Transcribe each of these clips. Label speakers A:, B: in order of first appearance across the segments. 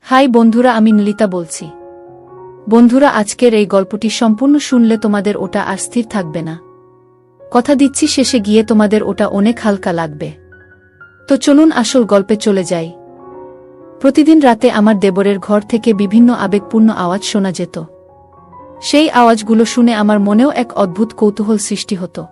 A: High বন্ধুরা, আমি নলিতা বলছি। বন্ধুরা, আজকের এই গল্পটি সম্পূর্ণ শুনলে তোমাদের ওটা আর স্থির থাকবে না। কথা দিচ্ছি, শেষে গিয়ে তোমাদের ওটা অনেক হালকা লাগবে। তো চলুন আসল গল্পে চলে যাই। প্রতিদিন রাতে আমার দেবরের ঘর থেকে বিভিন্ন আবেগপূর্ণ আওয়াজ শোনা যেত। সেই আওয়াজগুলো শুনে আমার মনেও এক অদ্ভুত কৌতূহল সৃষ্টি হতো।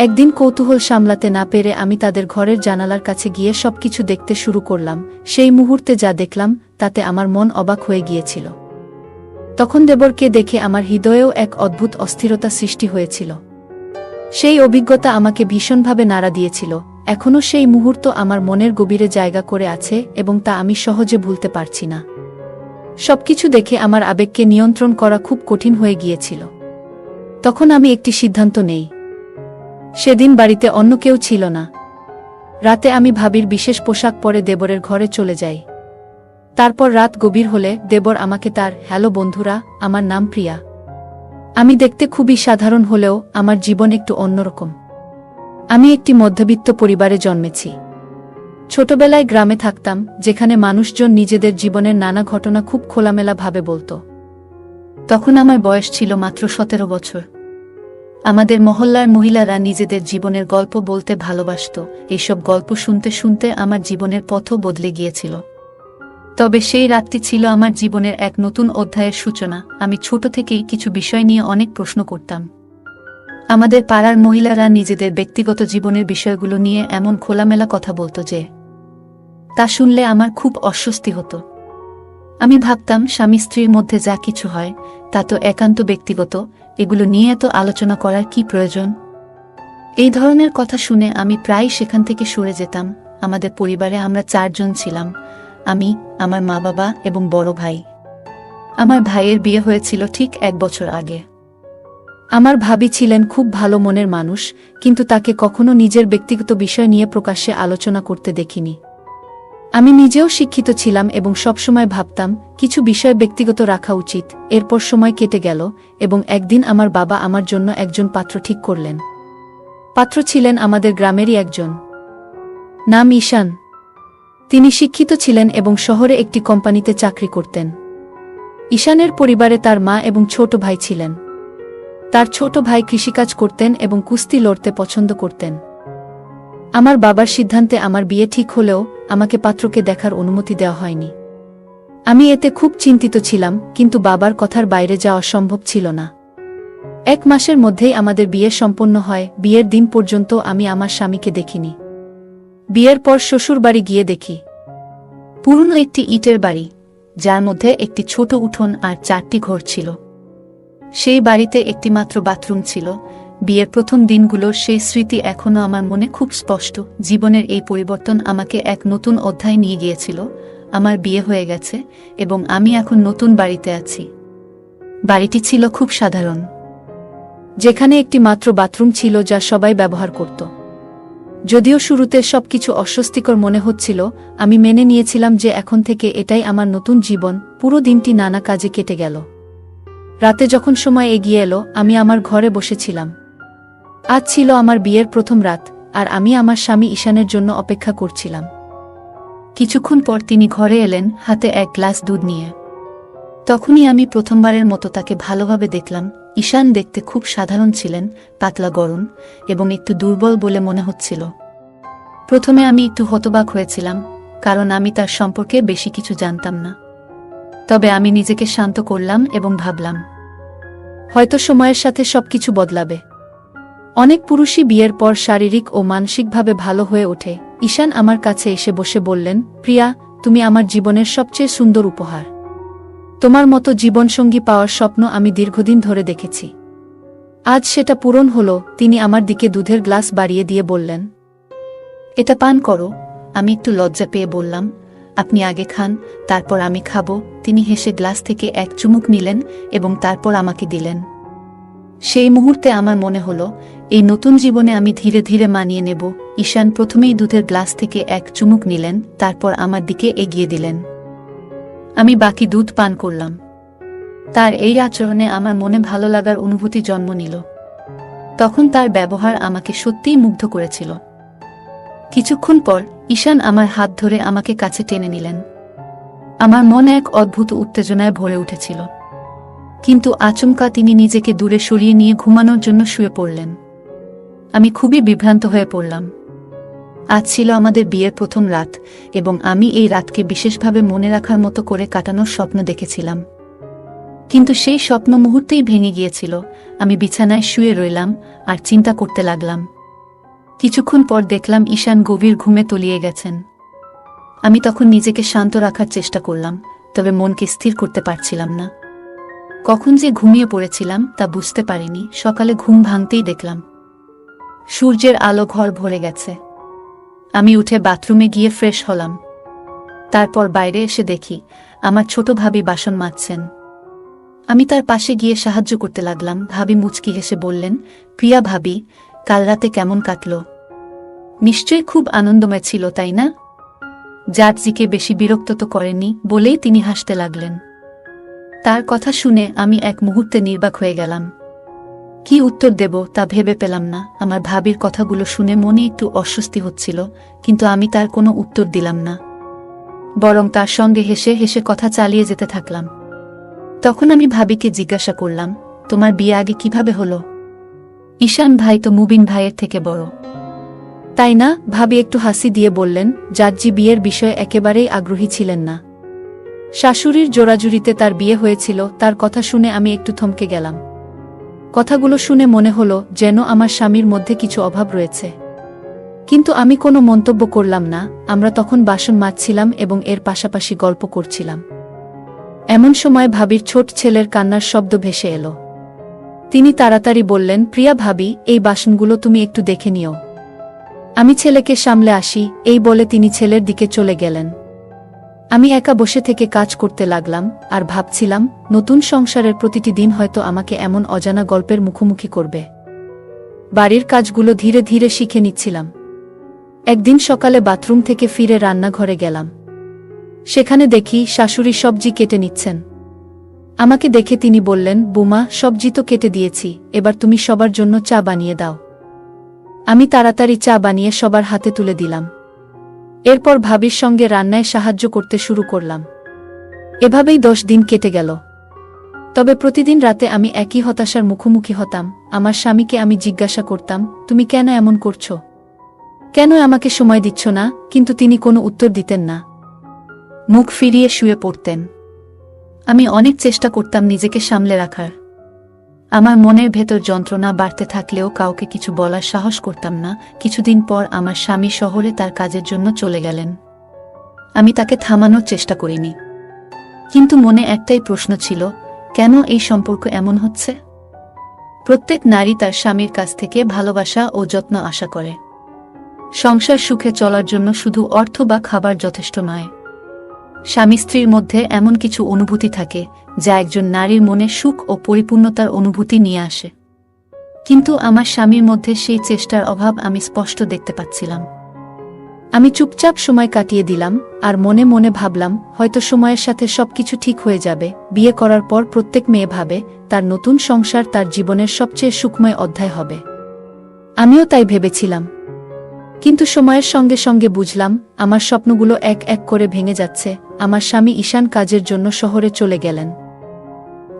A: একদিন কৌতূহল সামলাতে না পেরে আমি তাদের ঘরের জানালার কাছে গিয়ে সবকিছু দেখতে শুরু করলাম। সেই মুহূর্তে যা দেখলাম তাতে আমার মন অবাক হয়ে গিয়েছিল। তখন দেবরকে দেখে আমার হৃদয়েও এক অদ্ভুত অস্থিরতা সৃষ্টি হয়েছিল। সেই অভিজ্ঞতা আমাকে ভীষণভাবে নাড়া দিয়েছিল। এখনও সেই মুহূর্ত আমার মনের গভীরে জায়গা করে আছে এবং তা আমি সহজে ভুলতে পারছি না। সবকিছু দেখে আমার আবেগকে নিয়ন্ত্রণ করা খুব কঠিন হয়ে গিয়েছিল। তখন আমি একটি সিদ্ধান্ত নেই। সেদিন বাড়িতে অন্য কেউ ছিল না। রাতে আমি ভাবির বিশেষ পোশাক পরে দেবরের ঘরে চলে যাই। তারপর রাত গভীর হলে দেবর আমাকে তার হ্যালো বন্ধুরা, আমার নাম প্রিয়া। আমি দেখতে খুবই সাধারণ হলেও আমার জীবন একটু অন্যরকম। আমি একটি মধ্যবিত্ত পরিবারে জন্মেছি। ছোটবেলায় গ্রামে থাকতাম, যেখানে মানুষজন নিজেদের জীবনের নানা ঘটনা খুব খোলামেলা ভাবে বলত। তখন আমার বয়স ছিল মাত্র 17 বছর। আমাদের মহল্লার মহিলারা নিজেদের জীবনের গল্প বলতে ভালোবাসত। এইসব গল্প শুনতে শুনতে আমার জীবনের পথও বদলে গিয়েছিল। তবে সেই রাতটি ছিল আমার জীবনের এক নতুন অধ্যায়ের সূচনা। আমি ছোট থেকেই কিছু বিষয় নিয়ে অনেক প্রশ্ন করতাম। আমাদের পাড়ার মহিলারা নিজেদের ব্যক্তিগত জীবনের বিষয়গুলো নিয়ে এমন খোলামেলা কথা বলত যে তা শুনলে আমার খুব অস্বস্তি হতো। আমি ভাবতাম, স্বামী স্ত্রীর মধ্যে যা কিছু হয় তা তো একান্ত ব্যক্তিগত, এগুলো নিয়ে এত আলোচনা করার কি প্রয়োজন? এই ধরনের কথা শুনে আমি প্রায় সেখান থেকে সরে যেতাম। আমাদের পরিবারে আমরা 4 জন ছিলাম, আমি, আমার মা বাবা এবং বড় ভাই। আমার ভাইয়ের বিয়ে হয়েছিল ঠিক 1 বছর আগে। আমার ভাবি ছিলেন খুব ভালো মনের মানুষ, কিন্তু তাকে কখনো নিজের ব্যক্তিগত বিষয় নিয়ে প্রকাশ্যে আলোচনা করতে দেখিনি। আমি নিজেও শিক্ষিত ছিলাম এবং সবসময় ভাবতাম কিছু বিষয় ব্যক্তিগত রাখা উচিত। এরপর সময় কেটে গেল এবং একদিন আমার বাবা আমার জন্য একজন পাত্র ঠিক করলেন। পাত্র ছিলেন আমাদের গ্রামেরই একজন, নাম ঈশান। তিনি শিক্ষিত ছিলেন এবং শহরে একটি কোম্পানিতে চাকরি করতেন। ঈশানের পরিবারে তার মা এবং ছোট ভাই ছিলেন। তার ছোট ভাই কৃষিকাজ করতেন এবং কুস্তি লড়তে পছন্দ করতেন। আমার বাবার সিদ্ধান্তে আমার বিয়ে ঠিক হলেও আমাকে পাত্রকে দেখার অনুমতি দেওয়া হয়নি। আমি এতে খুব চিন্তিত ছিলাম, কিন্তু বাবার কথার বাইরে যাওয়া সম্ভব ছিল না। 1 মাসের মধ্যেই আমাদের বিয়ে সম্পন্ন হয়। বিয়ের দিন পর্যন্ত আমি আমার স্বামীকে দেখিনি। বিয়ের পর শ্বশুর বাড়ি গিয়ে দেখি পুরনো একটি ইটের বাড়ি, যার মধ্যে একটি ছোট উঠোন আর 4টি ঘর ছিল। সেই বাড়িতে একটি মাত্র বাথরুম ছিল। বিয়ের প্রথম দিনগুলোর সেই স্মৃতি এখনও আমার মনে খুব স্পষ্ট। জীবনের এই পরিবর্তন আমাকে এক নতুন অধ্যায় নিয়ে গিয়েছিল। আমার বিয়ে হয়ে গেছে এবং আমি এখন নতুন বাড়িতে আছি। বাড়িটি ছিল খুব সাধারণ, যেখানে একটি মাত্র বাথরুম ছিল যা সবাই ব্যবহার করত। যদিও শুরুতে সবকিছু অস্বস্তিকর মনে হচ্ছিল, আমি মেনে নিয়েছিলাম যে এখন থেকে এটাই আমার নতুন জীবন। পুরো দিনটি নানা কাজে কেটে গেল। রাতে যখন সময় এগিয়ে এলো, আমি আমার ঘরে বসেছিলাম। আজ ছিল আমার বিয়ের প্রথম রাত, আর আমি আমার স্বামী ঈশানের জন্য অপেক্ষা করছিলাম। কিছুক্ষণ পর তিনি ঘরে এলেন, হাতে 1 গ্লাস দুধ নিয়ে। তখনই আমি প্রথমবারের মতো তাকে ভালোভাবে দেখলাম। ঈশান দেখতে খুব সাধারণ ছিলেন, পাতলা গড়ন এবং একটু দুর্বল বলে মনে হচ্ছিল। প্রথমে আমি একটু হতবাক হয়েছিলাম, কারণ আমি তার সম্পর্কে বেশি কিছু জানতাম না। তবে আমি নিজেকে শান্ত করলাম এবং ভাবলাম, হয়তো সময়ের সাথে সবকিছু বদলাবে। অনেক পুরুষই বিয়ের পর শারীরিক ও মানসিকভাবে ভালো হয়ে ওঠে। ঈশান আমার কাছে এসে বসে বললেন, প্রিয়া, তুমি আমার জীবনের সবচেয়ে সুন্দর উপহার। তোমার মতো জীবনসঙ্গী পাওয়ার স্বপ্ন আমি দীর্ঘদিন ধরে দেখেছি। আজ সেটা পূরণ হলো। তিনি আমার দিকে দুধের গ্লাস বাড়িয়ে দিয়ে বললেন, এটা পান করো। আমি একটু লজ্জা পেয়ে বললাম, আপনি আগে খান, তারপর আমি খাবো। তিনি হেসে গ্লাস থেকে 1 চুমুক নিলেন এবং তারপর আমাকে দিলেন। সেই মুহূর্তে আমার মনে হলো, এই নতুন জীবনে আমি ধীরে ধীরে মানিয়ে নেব। ঈশান প্রথমেই দুধের গ্লাস থেকে 1 চুমুক নিলেন, তারপর আমার দিকে এগিয়ে দিলেন। আমি বাকি দুধ পান করলাম। তার এই আচরণে আমার মনে ভালো লাগার অনুভূতি জন্ম নিল। তখন তার ব্যবহার আমাকে সত্যিই মুগ্ধ করেছিল। কিছুক্ষণ পর ঈশান আমার হাত ধরে আমাকে কাছে টেনে নিলেন। আমার মনে এক অদ্ভুত উত্তেজনায় ভরে উঠেছিল, কিন্তু আচমকা তিনি নিজেকে দূরে সরিয়ে নিয়ে ঘুমানোর জন্য শুয়ে পড়লেন। আমি খুবই বিভ্রান্ত হয়ে পড়লাম। আজ ছিল আমাদের বিয়ের প্রথম রাত, এবং আমি এই রাতকে বিশেষভাবে মনে রাখার মতো করে কাটানোর স্বপ্ন দেখেছিলাম। কিন্তু সেই স্বপ্ন মুহূর্তেই ভেঙে গিয়েছিল। আমি বিছানায় শুয়ে রইলাম আর চিন্তা করতে লাগলাম। কিছুক্ষণ পর দেখলাম ঈশান গভীর ঘুমে তলিয়ে গেছেন। আমি তখন নিজেকে শান্ত রাখার চেষ্টা করলাম, তবে মনকে স্থির করতে পারছিলাম না। কখন যে ঘুমিয়ে পড়েছিলাম তা বুঝতে পারিনি। সকালে ঘুম ভাঙতেই দেখলাম সূর্যের আলো ঘর ভরে গেছে। আমি উঠে বাথরুমে গিয়ে ফ্রেশ হলাম। তারপর বাইরে এসে দেখি আমার ছোট ভাবি বাসন মাজছেন। আমি তার পাশে গিয়ে সাহায্য করতে লাগলাম। ভাবি মুচকি হেসে বললেন, প্রিয়া ভাবি, কাল রাতে কেমন কাটল? নিশ্চয়ই খুব আনন্দময় ছিল, তাই না? জাটজিকে বেশি বিরক্ত তো করেনি, বলেই তিনি হাসতে লাগলেন। তার কথা শুনে আমি এক মুহূর্তে নির্বাক হয়ে গেলাম। কি উত্তর দেব তা ভেবে পেলাম না। আমার ভাবির কথাগুলো শুনে মনে একটু অস্বস্তি হচ্ছিল, কিন্তু আমি তার কোনো উত্তর দিলাম না, বরং তার সঙ্গে হেসে হেসে কথা চালিয়ে যেতে থাকলাম। তখন আমি ভাবিকে জিজ্ঞাসা করলাম, তোমার বিয়ে আগে কিভাবে হলো? ঈশান ভাই তো মুবিন ভাইয়ের থেকে বড়, তাই না? ভাবি একটু হাসি দিয়ে বললেন, জাটজি বিয়ের বিষয়ে একেবারেই আগ্রহী ছিলেন না। শাশুড়ির জোরাজুরিতে তার বিয়ে হয়েছিল। তার কথা শুনে আমি একটু থমকে গেলাম। কথাগুলো শুনে মনে হলো যেন আমার স্বামীর মধ্যে কিছু অভাব রয়েছে, কিন্তু আমি কোনো মন্তব্য করলাম না। আমরা তখন বাসন মাজছিলাম এবং এর পাশাপাশি গল্প করছিলাম। এমন সময় ভাবির ছোট ছেলের কান্নার শব্দ ভেসে এলো। তিনি তাড়াতাড়ি বললেন, প্রিয়া ভাবি, এই বাসনগুলো তুমি একটু দেখে নিও, আমি ছেলেকে সামলে আসি। এই বলে তিনি ছেলের দিকে চলে গেলেন। আমি একা বসে থেকে কাজ করতে লাগলাম আর ভাবছিলাম, নতুন সংসারের প্রতিটি দিন হয়তো আমাকে এমন অজানা গল্পের মুখোমুখি করবে। বাড়ির কাজগুলো ধীরে ধীরে শিখে নিচ্ছিলাম। একদিন সকালে বাথরুম থেকে ফিরে রান্নাঘরে গেলাম। সেখানে দেখি শাশুড়ি সবজি কেটে নিচ্ছেন। আমাকে দেখে তিনি বললেন, বুমা, সবজি তো কেটে দিয়েছি, এবার তুমি সবার জন্য চা বানিয়ে দাও। আমি তাড়াতাড়ি চা বানিয়ে সবার হাতে তুলে দিলাম। এরপর ভাবির সঙ্গে রান্নায় সাহায্য করতে শুরু করলাম। এভাবেই 10 দিন কেটে গেল। তবে প্রতিদিন রাতে আমি একই হতাশার মুখোমুখি হতাম। আমার স্বামীকে আমি জিজ্ঞাসা করতাম, তুমি কেন এমন করছো? কেন আমাকে সময় দিচ্ছ না? কিন্তু তিনি কোনো উত্তর দিতেন না, মুখ ফিরিয়ে শুয়ে পড়তেন। আমি অনেক চেষ্টা করতাম নিজেকে সামলে রাখার। আমার মনের ভেতর যন্ত্রণা বাড়তে থাকলেও কাউকে কিছু বলার সাহস করতাম না। কিছুদিন পর আমার স্বামী শহরে তার কাজের জন্য চলে গেলেন। আমি তাকে থামানোর চেষ্টা করিনি, কিন্তু মনে একটাই প্রশ্ন ছিল, কেন এই সম্পর্ক এমন হচ্ছে? প্রত্যেক নারী তার স্বামীর কাছ থেকে ভালোবাসা ও যত্ন আশা করে। সংসার সুখে চলার জন্য শুধু অর্থ বা খাবার যথেষ্ট নয়। স্বামী স্ত্রীর মধ্যে এমন কিছু অনুভূতি থাকে যা একজন নারীর মনে সুখ ও পরিপূর্ণতার অনুভূতি নিয়ে আসে। কিন্তু আমার স্বামীর মধ্যে সেই চেষ্টার অভাব আমি স্পষ্ট দেখতে পাচ্ছিলাম। আমি চুপচাপ সময় কাটিয়ে দিলাম আর মনে মনে ভাবলাম, হয়তো সময়ের সাথে সবকিছু ঠিক হয়ে যাবে। বিয়ে করার পর প্রত্যেক মেয়ে ভাবে তার নতুন সংসার তার জীবনের সবচেয়ে সুখময় অধ্যায় হবে। আমিও তাই ভেবেছিলাম, কিন্তু সময়ের সঙ্গে সঙ্গে বুঝলাম আমার স্বপ্নগুলো এক এক করে ভেঙে যাচ্ছে। আমার স্বামী ঈশান কাজের জন্য শহরে চলে গেলেন।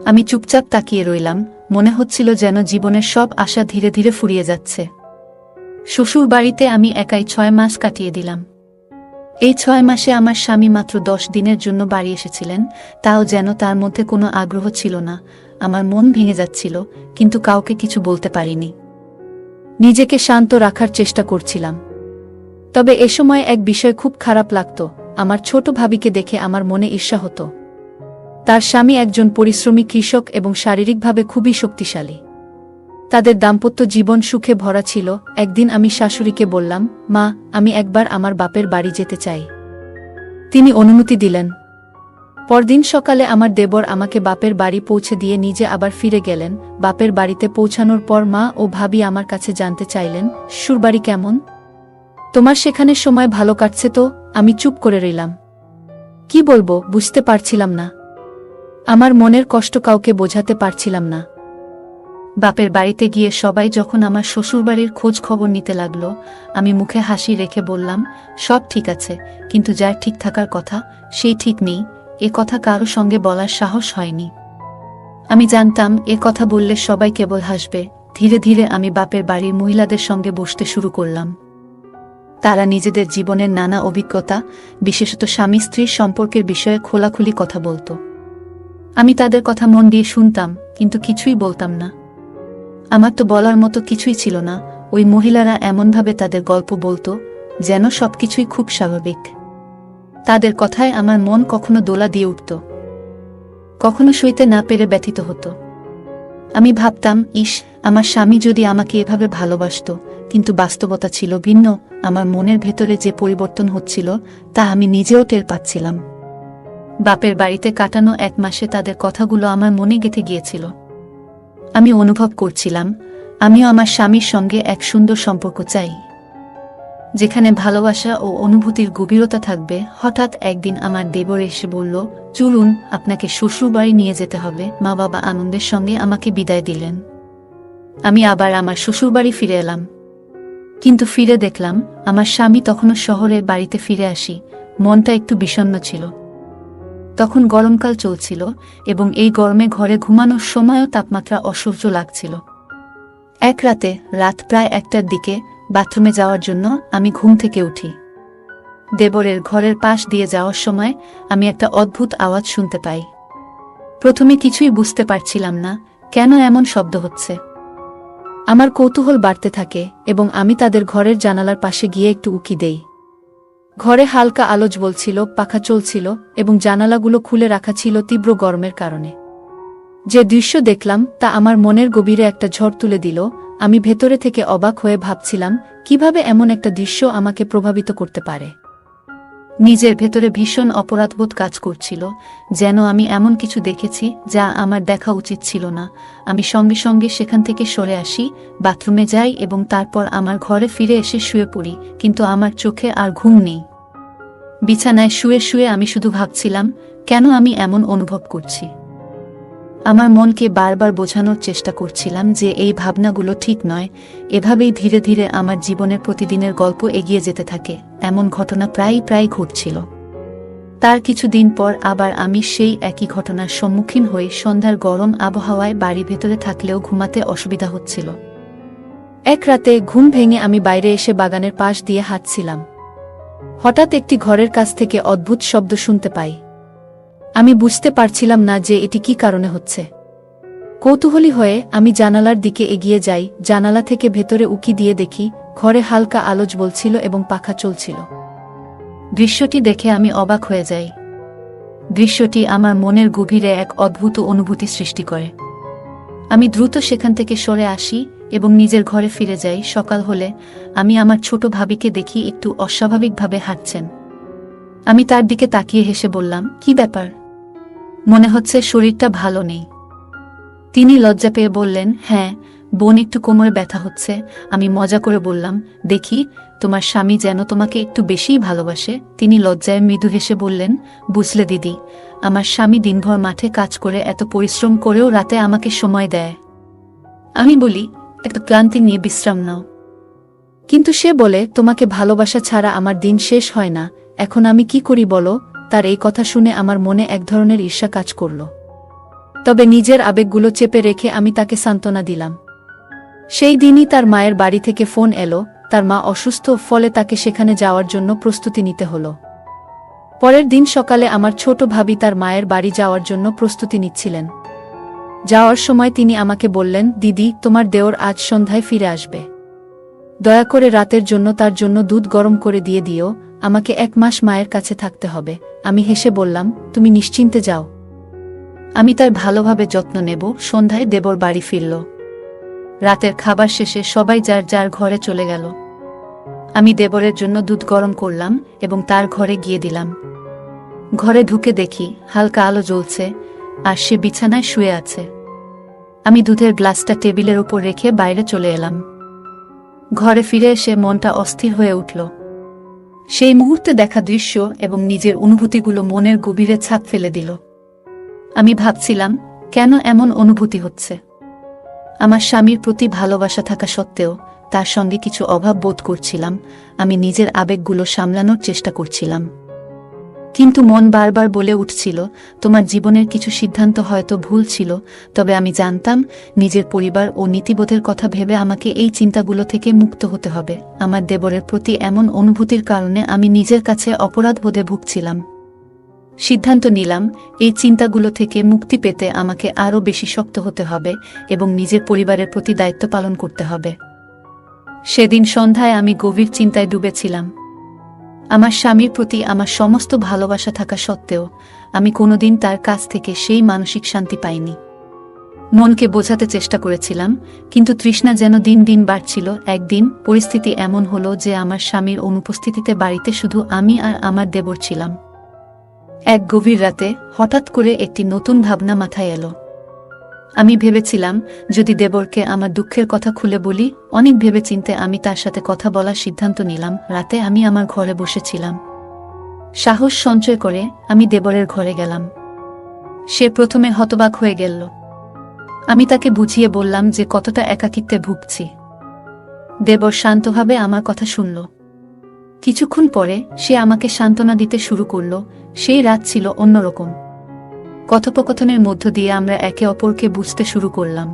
A: আমি চুপচাপ তাকিয়ে রইলাম। মনে হচ্ছিল যেন জীবনের সব আশা ধীরে ধীরে ফুরিয়ে যাচ্ছে। শ্বশুর বাড়িতে আমি একাই 6 মাস কাটিয়ে দিলাম। এই 6 মাসে আমার স্বামী মাত্র 10 দিনের জন্য বাড়ি এসেছিলেন, তাও যেন তার মধ্যে কোনো আগ্রহ ছিল না। আমার মন ভেঙে যাচ্ছিল, কিন্তু কাউকে কিছু বলতে পারিনি। নিজেকে শান্ত রাখার চেষ্টা করছিলাম। তবে এ সময় এক বিষয় খুব খারাপ লাগত। আমার ছোট ভাবিকে দেখে আমার মনে ঈর্ষা হতো। তার স্বামী একজন পরিশ্রমী কৃষক এবং শারীরিকভাবে খুবই শক্তিশালী। তাদের দাম্পত্য জীবন সুখে ভরা ছিল। একদিন আমি শাশুড়িকে বললাম, মা, আমি একবার আমার বাপের বাড়ি যেতে চাই। তিনি অনুমতি দিলেন। পরদিন সকালে আমার দেবর আমাকে বাপের বাড়ি পৌঁছে দিয়ে নিজে আবার ফিরে গেলেন। বাপের বাড়িতে পৌঁছানোর পর মা ও ভাবি আমার কাছে জানতে চাইলেন, শ্বশুরবাড়ি কেমন? তোমার সেখানে সময় ভালো কাটছে তো? আমি চুপ করে রইলাম। কি বলবো বুঝতে পারছিলাম না। আমার মনের কষ্ট কাউকে বোঝাতে পারছিলাম না। বাপের বাড়িতে গিয়ে সবাই যখন আমার শ্বশুরবাড়ির খোঁজ খবর নিতে লাগলো, আমি মুখে হাসি রেখে বললাম, সব ঠিক আছে, কিন্তু যার ঠিক থাকার কথা সেই ঠিক নেই। এ কথা কারো সঙ্গে বলার সাহস হয়নি। আমি জানতাম এ কথা বললে সবাই কেবল হাসবে। ধীরে ধীরে আমি বাপের বাড়ির মহিলাদের সঙ্গে বসতে শুরু করলাম। তারা নিজেদের জীবনের নানা অভিজ্ঞতা, বিশেষত স্বামী স্ত্রীর সম্পর্কের বিষয়ে খোলাখুলি কথা বলত। আমি তাদের কথা মন দিয়ে শুনতাম, কিন্তু কিছুই বলতাম না। আমার তো বলার মতো কিছুই ছিল না। ওই মহিলারা এমনভাবে তাদের গল্প বলতো যেন সবকিছুই খুব স্বাভাবিক। তাদের কথায় আমার মন কখনো দোলা দিয়ে উঠত, কখনো সইতে না পেরে ব্যথিত হতো। আমি ভাবতাম, ইস, আমার স্বামী যদি আমাকে এভাবে ভালোবাসত। কিন্তু বাস্তবতা ছিল ভিন্ন। আমার মনের ভেতরে যে পরিবর্তন হচ্ছিল তা আমি নিজেও টের পাচ্ছিলাম। বাপের বাড়িতে কাটানো 1 মাসে তাদের কথাগুলো আমার মনে গেঁথে গিয়েছিল। আমি অনুভব করছিলাম আমিও আমার স্বামীর সঙ্গে এক সুন্দর সম্পর্ক চাই, যেখানে ভালোবাসা ও অনুভূতির গভীরতা থাকবে। হঠাৎ একদিন আমার দেবর এসে বলল, চলুন, আপনাকে শ্বশুরবাড়ি নিয়ে যেতে হবে। মা বাবা আনন্দের সঙ্গে আমাকে বিদায় দিলেন। আমি আবার আমার শ্বশুরবাড়ি ফিরে এলাম। কিন্তু ফিরে দেখলাম আমার স্বামী তখনও শহরের বাড়িতে ফিরে আসি। মনটা একটু বিষণ্ণ ছিল। তখন গরমকাল চলছিল এবং এই গরমে ঘরে ঘুমানোর সময়ও তাপমাত্রা অসহ্য লাগছিল। এক রাতে, রাত প্রায় 1টার দিকে, বাথরুমে যাওয়ার জন্য আমি ঘুম থেকে উঠি। দেবরের ঘরের পাশ দিয়ে যাওয়ার সময় আমি একটা অদ্ভুত আওয়াজ শুনতে পাই। প্রথমে কিছুই বুঝতে পারছিলাম না কেন এমন শব্দ হচ্ছে। আমার কৌতূহল বাড়তে থাকে এবং আমি তাদের ঘরের জানালার পাশে গিয়ে একটু উকি দেই। ঘরে হালকা আলো জ্বলছিল, পাখা চলছিল এবং জানালাগুলো খুলে রাখা ছিল তীব্র গরমের কারণে। যে দৃশ্য দেখলাম তা আমার মনের গভীরে একটা ঝড় তুলে দিল। আমি ভেতরে থেকে অবাক হয়ে ভাবছিলাম, কিভাবে এমন একটা দৃশ্য আমাকে প্রভাবিত করতে পারে। নিজের ভেতরে ভীষণ অপরাধবোধ কাজ করছিল, যেন আমি এমন কিছু দেখেছি যা আমার দেখা উচিত ছিল না। আমি সঙ্গে সঙ্গে সেখান থেকে সরে আসি, বাথরুমে যাই এবং তারপর আমার ঘরে ফিরে এসে শুয়ে পড়ি। কিন্তু আমার চোখে আর ঘুম নেই। বিছানায় শুয়ে শুয়ে আমি শুধু ভাবছিলাম, কেন আমি এমন অনুভব করছি। আমার মনকে বারবার বোঝানোর চেষ্টা করছিলাম যে এই ভাবনাগুলো ঠিক নয়। এভাবেই ধীরে ধীরে আমার জীবনের প্রতিদিনের গল্প এগিয়ে যেতে থাকে। এমন ঘটনা প্রায় ঘটছিল। তার কিছুদিন পর আবার আমি সেই একই ঘটনার সম্মুখীন হই। সন্ধ্যার গরম আবহাওয়ায় বাড়ি ভেতরে থাকলেও ঘুমাতে অসুবিধা হচ্ছিল। এক রাতে ঘুম ভেঙে আমি বাইরে এসে বাগানের পাশ দিয়ে হাঁটছিলাম। হঠাৎ একটি ঘরের কাছ থেকে অদ্ভুত শব্দ শুনতে পাই। আমি বুঝতে পারছিলাম না যে এটি কি কারণে হচ্ছে। কৌতূহলী হয়ে আমি জানালার দিকে এগিয়ে যাই। জানালা থেকে ভেতরে উকি দিয়ে দেখি ঘরে হালকা আলো জ্বলছিল এবং পাখা চলছিল। দৃশ্যটি দেখে আমি অবাক হয়ে যাই। দৃশ্যটি আমার মনের গভীরে এক অদ্ভুত অনুভূতি সৃষ্টি করে। আমি দ্রুত সেখান থেকে সরে আসি এবং নিজের ঘরে ফিরে যাই। সকাল হলে আমি আমার ছোট ভাবিকে দেখি একটু অস্বাভাবিকভাবে হাঁটছেন। আমি তার দিকে তাকিয়ে হেসে বললাম, কি ব্যাপার? মনে হচ্ছে শরীরটা ভালো নেই। তিনি লজ্জা পেয়ে বললেন, হ্যাঁ বোন, একটু কোমরে ব্যথা হচ্ছে। আমি মজা করে বললাম, দেখি তোমার স্বামী যেন তোমাকে একটু বেশিই ভালোবাসে। তিনি লজ্জায় মৃদু হেসে বললেন, বুঝলে দিদি, আমার স্বামী দিনভর মাঠে কাজ করে এত পরিশ্রম করেও রাতে আমাকে সময় দেয়। আমি বলি, একটা ক্লান্তি নিয়ে বিশ্রাম নাও। কিন্তু সে বলে, তোমাকে ভালোবাসা ছাড়া আমার দিন শেষ হয় না। এখন আমি কি করি বলো? তার এই কথা শুনে আমার মনে এক ধরনের ঈর্ষা কাজ করল। তবে নিজের আবেগগুলো চেপে রেখে আমি তাকে সান্ত্বনা দিলাম। সেই দিনই তার মায়ের বাড়ি থেকে ফোন এলো। তার মা অসুস্থ, ফলে তাকে সেখানে যাওয়ার জন্য প্রস্তুতি নিতে হলো। পরের দিন সকালে আমার ছোট ভাবি তার মায়ের বাড়ি যাওয়ার জন্য প্রস্তুতি নিচ্ছিলেন। যাওয়ার সময় তিনি আমাকে বললেন, দিদি, তোমার দেওর আজ সন্ধ্যায় ফিরে আসবে। দয়া করে রাতের জন্য তার জন্য দুধ গরম করে দিয়ে দিও। আমাকে 1 মাস মায়ের কাছে থাকতে হবে। আমি হেসে বললাম, তুমি নিশ্চিন্তে যাও, আমি তার ভালোভাবে যত্ন নেব। সন্ধ্যায় দেবর বাড়ি ফিরল। রাতের খাবার শেষে সবাই যার যার ঘরে চলে গেল। আমি দেবরের জন্য দুধ গরম করলাম এবং তার ঘরে গিয়ে দিলাম। ঘরে ঢুকে দেখি হালকা আলো জ্বলছে আর সে বিছানায় শুয়ে আছে। আমি দুধের গ্লাসটা টেবিলের উপর রেখে বাইরে চলে এলাম। ঘরে ফিরে এসে মনটা অস্থির হয়ে উঠল। সেই মুহূর্তে দেখা দৃশ্য এবং নিজের অনুভূতিগুলো মনের গভীরে ছাপ ফেলে দিল। আমি ভাবছিলাম, কেন এমন অনুভূতি হচ্ছে। আমার স্বামীর প্রতি ভালোবাসা থাকা সত্ত্বেও তার সঙ্গে কিছু অভাব বোধ করছিলাম। আমি নিজের আবেগগুলো সামলানোর চেষ্টা করছিলাম। কিন্তু মন বারবার বলে উঠছিল, তোমার জীবনের কিছু সিদ্ধান্ত হয়তো ভুল ছিল। তবে আমি জানতাম, নিজের পরিবার ও নীতিবোধের কথা ভেবে আমাকে এই চিন্তাগুলো থেকে মুক্ত হতে হবে। আমার দেবরের প্রতি এমন অনুভূতির কারণে আমি নিজের কাছে অপরাধবোধে ভুগছিলাম। সিদ্ধান্ত নিলাম, এই চিন্তাগুলো থেকে মুক্তি পেতে আমাকে আরও বেশি শক্ত হতে হবে এবং নিজের পরিবারের প্রতি দায়িত্ব পালন করতে হবে। সেদিন সন্ধ্যায় আমি গভীর চিন্তায় ডুবেছিলাম। আমার স্বামীর প্রতি আমার সমস্ত ভালোবাসা থাকা সত্ত্বেও আমি কোনোদিন তার কাছ থেকে সেই মানসিক শান্তি পাইনি। মনকে বোঝাতে চেষ্টা করেছিলাম, কিন্তু তৃষ্ণা যেন দিন দিন বাড়ছিল। একদিন পরিস্থিতি এমন হলো যে আমার স্বামীর অনুপস্থিতিতে বাড়িতে শুধু আমি আর আমার দেবর ছিলাম। এক গভীর রাতে হঠাৎ করে একটি নতুন ভাবনা মাথায় এলো। আমি ভেবেছিলাম, যদি দেবরকে আমার দুঃখের কথা খুলে বলি। অনেক ভেবেচিন্তে আমি তার সাথে কথা বলার সিদ্ধান্ত নিলাম। রাতে আমি আমার ঘরে বসেছিলাম। সাহস সঞ্চয় করে আমি দেবরের ঘরে গেলাম। সে প্রথমে হতবাক হয়ে গেল। আমি তাকে বুঝিয়ে বললাম যে কতটা একাকিত্বে ভুগছি। দেবর শান্তভাবে আমার কথা শুনল। কিছুক্ষণ পরে সে আমাকে সান্ত্বনা দিতে শুরু করল। সেই রাত ছিল অন্যরকম। কথোপকথনের মধ্য দিয়ে আমরা একে অপরকে বুঝতে শুরু করলাম।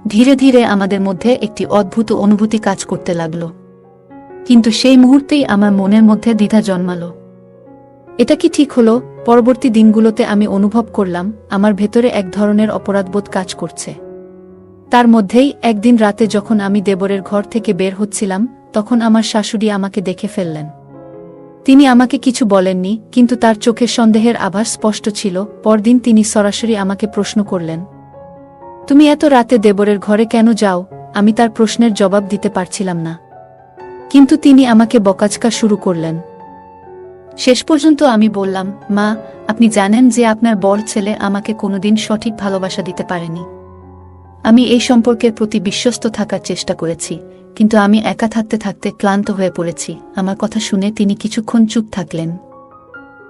A: ধীরে ধীরে আমাদের মধ্যে একটি অদ্ভুত অনুভূতি কাজ করতে লাগল। কিন্তু সেই মুহূর্তেই আমার মনের মধ্যে দ্বিধা জন্মালো। এটা কি ঠিক হলো? পরবর্তী দিনগুলোতে আমি অনুভব করলাম, আমার ভেতরে এক ধরনের অপরাধবোধ কাজ করছে। তার মধ্যেই একদিন রাতে যখন আমি দেবরের ঘর থেকে বের হচ্ছিলাম, তখন আমার শাশুড়ি আমাকে দেখে ফেললেন। তিনি আমাকে কিছু বলেননি, কিন্তু তার চোখে সন্দেহের আভাস স্পষ্ট ছিল। পরদিন তিনি সরাসরি আমাকে প্রশ্ন করলেন, তুমি এত রাতে দেবরের ঘরে কেন যাও? আমি তার প্রশ্নের জবাব দিতে পারছিলাম না, কিন্তু তিনি আমাকে বকাঝকা শুরু করলেন। শেষ পর্যন্ত আমি বললাম, মা, আপনি জানেন যে আপনার বড় ছেলে আমাকে কোনোদিন সঠিক ভালোবাসা দিতে পারেনি। আমি এই সম্পর্কের প্রতি বিশ্বস্ত থাকার চেষ্টা করেছি, কিন্তু আমি একা থাকতে থাকতে ক্লান্ত হয়ে পড়েছি। আমার কথা শুনে তিনি কিছুক্ষণ চুপ থাকলেন।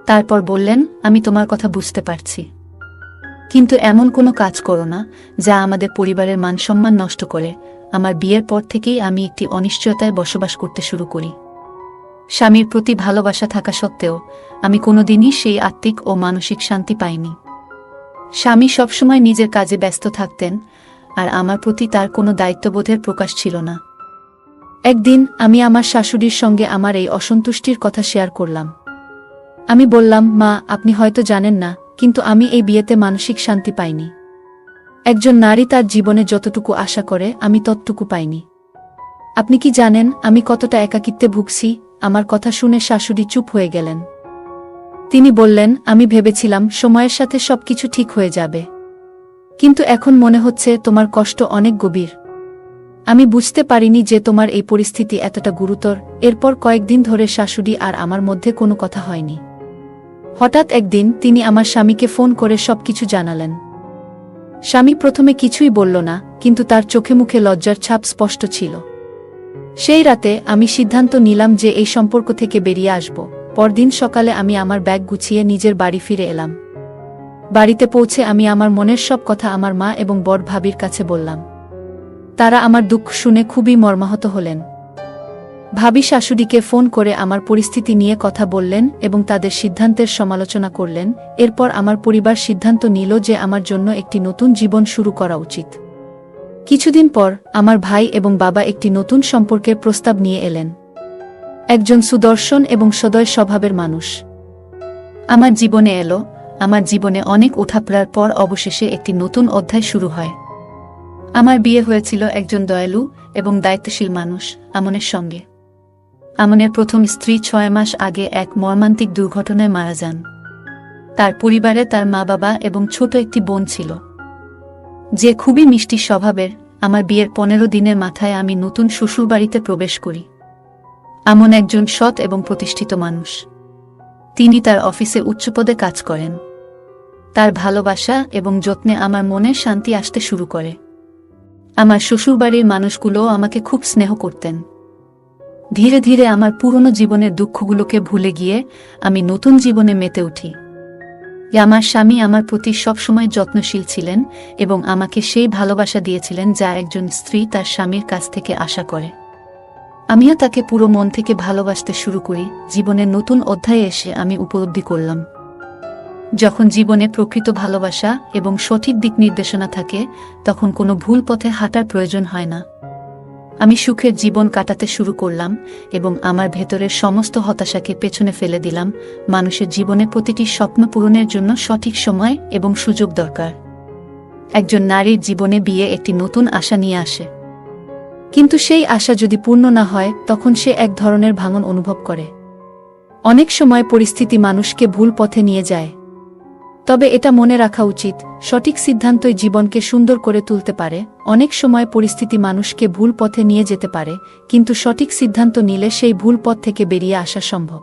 A: তারপর বললেন, আমি তোমার কথা বুঝতে পারছি, কিন্তু এমন কোনো কাজ করো না যা আমাদের পরিবারের মানসম্মান নষ্ট করে। আমার বিয়ের পর থেকেই আমি একটি অনিশ্চয়তায় বসবাস করতে শুরু করি। স্বামীর প্রতি ভালোবাসা থাকা সত্ত্বেও আমি কোনোদিনই সেই আত্মিক ও মানসিক শান্তি পাইনি। স্বামী সবসময় নিজের কাজে ব্যস্ত থাকতেন, আর আমার প্রতি তার কোনো দায়িত্ববোধের প্রকাশ ছিল না। একদিন আমি আমার শাশুড়ির সঙ্গে আমার এই অসন্তুষ্টির কথা শেয়ার করলাম। আমি বললাম, মা, আপনি হয়তো জানেন না, কিন্তু আমি এই বিয়েতে মানসিক শান্তি পাইনি। একজন নারী তার জীবনে যতটুকু আশা করে আমি ততটুকু পাইনি। আপনি কি জানেন আমি কতটা একাকিত্বে ভুগছি? আমার কথা শুনে শাশুড়ি চুপ হয়ে গেলেন। তিনি বললেন, আমি ভেবেছিলাম সময়ের সাথে সবকিছু ঠিক হয়ে যাবে, কিন্তু এখন মনে হচ্ছে তোমার কষ্ট অনেক গভীর। আমি বুঝতে পারিনি যে তোমার এই পরিস্থিতি এতটা গুরুতর। এরপর কয়েকদিন ধরে শাশুড়ি আর আমার মধ্যে কোনো কথা হয়নি। হঠাৎ একদিন তিনি আমার স্বামীকে ফোন করে সবকিছু জানালেন। স্বামী প্রথমে কিছুই বলল না, কিন্তু তার চোখে মুখে লজ্জার ছাপ স্পষ্ট ছিল। সেই রাতে আমি সিদ্ধান্ত নিলাম যে এই সম্পর্ক থেকে বেরিয়ে আসব। পরদিন সকালে আমি আমার ব্যাগ গুছিয়ে নিজের বাড়ি ফিরে এলাম। বাড়িতে পৌঁছে আমি আমার মনের সব কথা আমার মা এবং বড় ভাবির কাছে বললাম। তারা আমার দুঃখ শুনে খুবই মর্মাহত হলেন। ভাবি শাশুড়িকে ফোন করে আমার পরিস্থিতি নিয়ে কথা বললেন এবং তাদের সিদ্ধান্তের সমালোচনা করলেন। এরপর আমার পরিবার সিদ্ধান্ত নিল যে আমার জন্য একটি নতুন জীবন শুরু করা উচিত। কিছুদিন পর আমার ভাই এবং বাবা একটি নতুন সম্পর্কের প্রস্তাব নিয়ে এলেন। একজন সুদর্শন এবং সদয় স্বভাবের মানুষ আমার জীবনে এলো। আমার জীবনে অনেক ওঠাপড়ার পর অবশেষে একটি নতুন অধ্যায় শুরু হয়। আমার বিয়ে হয়েছিল একজন দয়ালু এবং দায়িত্বশীল মানুষ, আমনের সঙ্গে। আমনের প্রথম স্ত্রী 6 মাস আগে এক মর্মান্তিক দুর্ঘটনায় মারা যান। তার পরিবারে তার মা, বাবা এবং ছোট একটি বোন ছিল, যে খুবই মিষ্টি স্বভাবের। আমার বিয়ের 15 দিনের মাথায় আমি নতুন শ্বশুরবাড়িতে প্রবেশ করি। আমন একজন সৎ এবং প্রতিষ্ঠিত মানুষ। তিনি তার অফিসে উচ্চপদে কাজ করেন। তার ভালোবাসা এবং যত্নে আমার মনে শান্তি আসতে শুরু করে। আমার শ্বশুরবাড়ির মানুষগুলোও আমাকে খুব স্নেহ করতেন। ধীরে ধীরে আমার পুরনো জীবনের দুঃখগুলোকে ভুলে গিয়ে আমি নতুন জীবনে মেতে উঠি। আমার স্বামী আমার প্রতি সবসময় যত্নশীল ছিলেন এবং আমাকে সেই ভালোবাসা দিয়েছিলেন যা একজন স্ত্রী তার স্বামীর কাছ থেকে আশা করে। আমিও তাকে পুরো মন থেকে ভালোবাসতে শুরু করি। জীবনের নতুন অধ্যায়ে এসে আমি উপলব্ধি করলাম, যখন জীবনে প্রকৃত ভালোবাসা এবং সঠিক দিক নির্দেশনা থাকে, তখন কোনো ভুল পথে হাঁটার প্রয়োজন হয় না। আমি সুখের জীবন কাটাতে শুরু করলাম এবং আমার ভেতরের সমস্ত হতাশাকে পেছনে ফেলে দিলাম। মানুষের জীবনে প্রতিটি স্বপ্ন পূরণের জন্য সঠিক সময় এবং সুযোগ দরকার। একজন নারীর জীবনে বিয়ে একটি নতুন আশা নিয়ে আসে, কিন্তু সেই আশা যদি পূর্ণ না হয়, তখন সে এক ধরনের ভাঙন অনুভব করে। অনেক সময় পরিস্থিতি মানুষকে ভুল পথে নিয়ে যায়, তবে এটা মনে রাখা উচিত, সঠিক সিদ্ধান্তই জীবনকে সুন্দর করে তুলতে পারে। অনেক সময় পরিস্থিতি মানুষকে ভুল পথে নিয়ে যেতে পারে, কিন্তু সঠিক সিদ্ধান্ত নিলে সেই ভুল পথ থেকে বেরিয়ে আসা সম্ভব।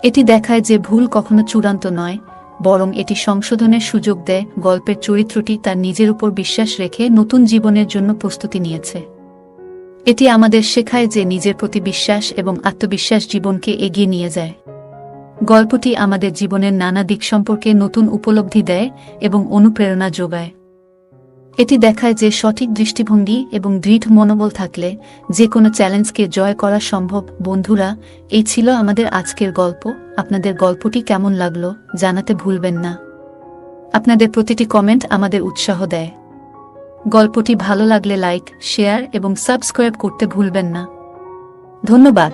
A: এটি দেখায় যে ভুল কখনো চূড়ান্ত নয়, বরং এটি সংশোধনের সুযোগ দেয়। গল্পের চরিত্রটি তার নিজের উপর বিশ্বাস রেখে নতুন জীবনের জন্য প্রস্তুতি নিয়েছে। এটি আমাদের শেখায় যে নিজের প্রতি বিশ্বাস এবং আত্মবিশ্বাস জীবনকে এগিয়ে নিয়ে যায়। গল্পটি আমাদের জীবনের নানা দিক সম্পর্কে নতুন উপলব্ধি দেয় এবং অনুপ্রেরণা যোগায়। এটি দেখায় যে সঠিক দৃষ্টিভঙ্গি এবং দৃঢ় মনোবল থাকলে যে কোনো চ্যালেঞ্জকে জয় করা সম্ভব। বন্ধুরা, এই ছিল আমাদের আজকের গল্প। আপনাদের গল্পটি কেমন লাগলো জানাতে ভুলবেন না। আপনাদের প্রতিটি কমেন্ট আমাদের উৎসাহ দেয়। গল্পটি ভালো লাগলে লাইক, শেয়ার এবং সাবস্ক্রাইব করতে ভুলবেন না। ধন্যবাদ।